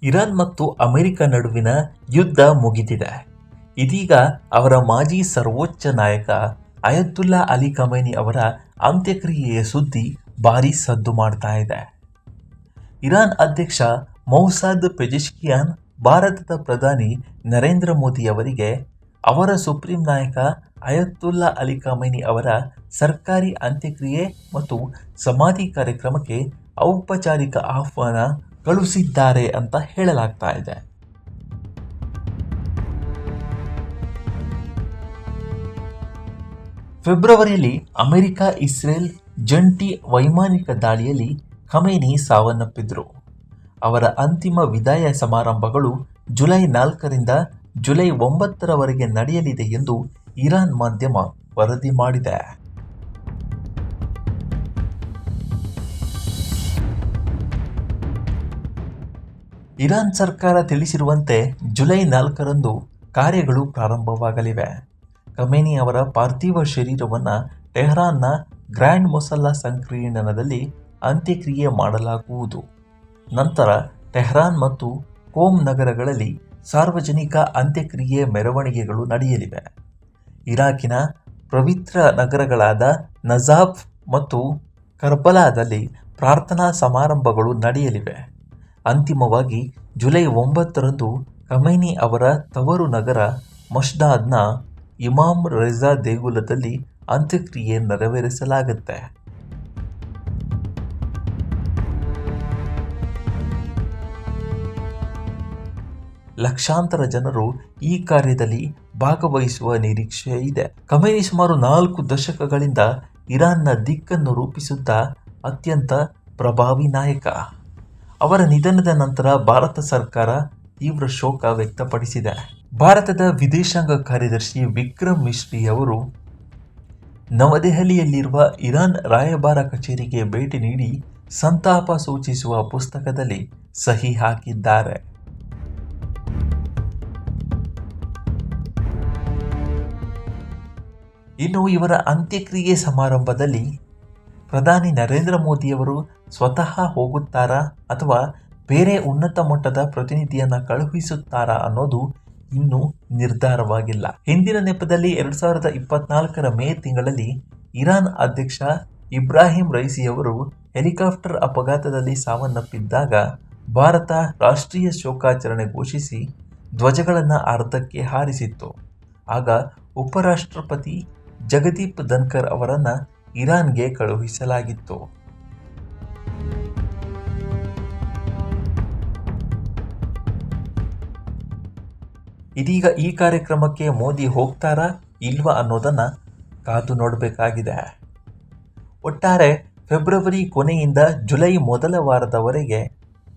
Iran ಮತ್ತು America ನಡುವಿನ ಯುದ್ಧ ಮುಗಿದಿದೆ. ಇದೀಗ ಅವರ ಮಾಜಿ ಸರ್ವೋಚ್ಚ ನಾಯಕ ಅಯತುಲ್ಲಾ ಅಲಿ ಖಮೇನಿ ಅವರ ಅಂತ್ಯಕ್ರಿಯೆಯ ಸುದ್ದಿ ಭಾರೀ ಸದ್ದು ಮಾಡ್ತಾ ಇದೆ. ಇರಾನ್ ಅಧ್ಯಕ್ಷ ಮೌಸಾದ್ ಪೆಜೆಶ್ಕಿಯಾನ್ ಭಾರತದ ಪ್ರಧಾನಿ ನರೇಂದ್ರ ಮೋದಿ ಅವರಿಗೆ ಅವರ ಸುಪ್ರೀಂ ನಾಯಕ ಅಯತುಲ್ಲಾ ಅಲಿ ಖಮೇನಿ ಅವರ ಸರ್ಕಾರಿ ಅಂತ್ಯಕ್ರಿಯೆ ಮತ್ತು ಸಮಾಧಿ ಕಾರ್ಯಕ್ರಮಕ್ಕೆ ಔಪಚಾರಿಕ ಆಹ್ವಾನ ಕಳುಹಿಸಿದ್ದಾರೆ ಅಂತ ಹೇಳಲಾಗ್ತಾ ಇದೆ. ಫೆಬ್ರವರಿಯಲ್ಲಿ ಅಮೆರಿಕ ಇಸ್ರೇಲ್ ಜಂಟಿ ವೈಮಾನಿಕ ದಾಳಿಯಲ್ಲಿ ಖಮೇನಿ ಸಾವನ್ನಪ್ಪಿದ್ರು. ಅವರ ಅಂತಿಮ ವಿದಾಯ ಸಮಾರಂಭಗಳು ಜುಲೈ 4ರಿಂದ ಜುಲೈ 9ರವರೆಗೆ ನಡೆಯಲಿದೆ ಎಂದು ಇರಾನ್ ಮಾಧ್ಯಮ ವರದಿ ಮಾಡಿದೆ. ಇರಾನ್ ಸರ್ಕಾರ ತಿಳಿಸಿರುವಂತೆ ಜುಲೈ 4ರಂದು ಕಾರ್ಯಗಳು ಪ್ರಾರಂಭವಾಗಲಿವೆ. ಖಮೇನಿ ಅವರ ಪಾರ್ಥಿವ ಶರೀರವನ್ನು ಟೆಹರಾನ್ನ ಗ್ರ್ಯಾಂಡ್ ಮೊಸಲ್ಲಾ ಸಂಕೀರ್ಣದಲ್ಲಿ ಅಂತ್ಯಕ್ರಿಯೆ ಮಾಡಲಾಗುವುದು. ನಂತರ ಟೆಹರಾನ್ ಮತ್ತು ಕೋಮ್ ನಗರಗಳಲ್ಲಿ ಸಾರ್ವಜನಿಕ ಅಂತ್ಯಕ್ರಿಯೆ ಮೆರವಣಿಗೆಗಳು ನಡೆಯಲಿವೆ. ಇರಾಕಿನ ಪವಿತ್ರ ನಗರಗಳಾದ ನಜಾಫ್ ಮತ್ತು ಕರ್ಬಲಾದಲ್ಲಿ ಪ್ರಾರ್ಥನಾ ಸಮಾರಂಭಗಳು ನಡೆಯಲಿವೆ. ಅಂತಿಮವಾಗಿ ಜುಲೈ 9ರಂದು ಖಮೇನಿ ಅವರ ತವರು ನಗರ ಮಶ್ಹಾದ್ನ ಇಮಾಮ್ ರೆಜಾ ದೇಗುಲದಲ್ಲಿ ಅಂತ್ಯಕ್ರಿಯೆ ನೆರವೇರಿಸಲಾಗುತ್ತೆ. ಲಕ್ಷಾಂತರ ಜನರು ಈ ಕಾರ್ಯದಲ್ಲಿ ಭಾಗವಹಿಸುವ ನಿರೀಕ್ಷೆ ಇದೆ. ಖಮೇನಿ ಸುಮಾರು 4 ದಶಕಗಳಿಂದ ಇರಾನ್ನ ದಿಕ್ಕನ್ನು ರೂಪಿಸುತ್ತಾ ಅತ್ಯಂತ ಪ್ರಭಾವಿ ನಾಯಕ. ಅವರ ನಿಧನದ ನಂತರ ಭಾರತ ಸರ್ಕಾರ ತೀವ್ರ ಶೋಕ ವ್ಯಕ್ತಪಡಿಸಿದೆ. ಭಾರತದ ವಿದೇಶಾಂಗ ಕಾರ್ಯದರ್ಶಿ ವಿಕ್ರಮ್ ಮಿಸ್ರಿ ಅವರು ನವದೆಹಲಿಯಲ್ಲಿರುವ ಇರಾನ್ ರಾಯಭಾರ ಕಚೇರಿಗೆ ಭೇಟಿ ನೀಡಿ ಸಂತಾಪ ಸೂಚಿಸುವ ಪುಸ್ತಕದಲ್ಲಿ ಸಹಿ ಹಾಕಿದ್ದಾರೆ. ಇನ್ನು ಇವರ ಅಂತ್ಯಕ್ರಿಯೆ ಸಮಾರಂಭದಲ್ಲಿ ಪ್ರಧಾನಿ ನರೇಂದ್ರ ಮೋದಿಯವರು ಸ್ವತಃ ಹೋಗುತ್ತಾರಾ ಅಥವಾ ಬೇರೆ ಉನ್ನತ ಮಟ್ಟದ ಪ್ರತಿನಿಧಿಯನ್ನು ಕಳುಹಿಸುತ್ತಾರಾ ಅನ್ನೋದು ಇನ್ನೂ ನಿರ್ಧಾರವಾಗಿಲ್ಲ. ಹಿಂದಿನ ನೆಪದಲ್ಲಿ 2024ರ ಮೇ ತಿಂಗಳಲ್ಲಿ ಇರಾನ್ ಅಧ್ಯಕ್ಷ ಇಬ್ರಾಹಿಂ ರೈಸಿಯವರು ಹೆಲಿಕಾಪ್ಟರ್ ಅಪಘಾತದಲ್ಲಿ ಸಾವನ್ನಪ್ಪಿದ್ದಾಗ ಭಾರತ ರಾಷ್ಟ್ರೀಯ ಶೋಕಾಚರಣೆ ಘೋಷಿಸಿ ಧ್ವಜಗಳನ್ನು ಅರ್ಧಕ್ಕೆ ಹಾರಿಸಿತ್ತು. ಆಗ ಉಪರಾಷ್ಟ್ರಪತಿ ಜಗದೀಪ್ ಧನ್ಕರ್ ಅವರನ್ನು ಇರಾನ್ಗೆ ಕಳುಹಿಸಲಾಗಿತ್ತು. ಇದೀಗ ಈ ಕಾರ್ಯಕ್ರಮಕ್ಕೆ ಮೋದಿ ಹೋಗ್ತಾರಾ ಇಲ್ವಾ ಅನ್ನೋದನ್ನು ಕಾದು ನೋಡಬೇಕಾಗಿದೆ. ಒಟ್ಟಾರೆ ಫೆಬ್ರವರಿ ಕೊನೆಯಿಂದ ಜುಲೈ ಮೊದಲ ವಾರದವರೆಗೆ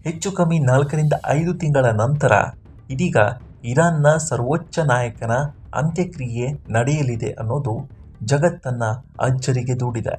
ಹೆಚ್ಚು ಕಮ್ಮಿ 4ರಿಂದ 5 ತಿಂಗಳ ನಂತರ ಇದೀಗ ಇರಾನ್ನ ಸರ್ವೋಚ್ಚ ನಾಯಕನ ಅಂತ್ಯಕ್ರಿಯೆ ನಡೆಯಲಿದೆ ಅನ್ನೋದು ಜಗತ್ತನ್ನು ಅಚ್ಚರಿಗೆ ದೂಡಿದೆ.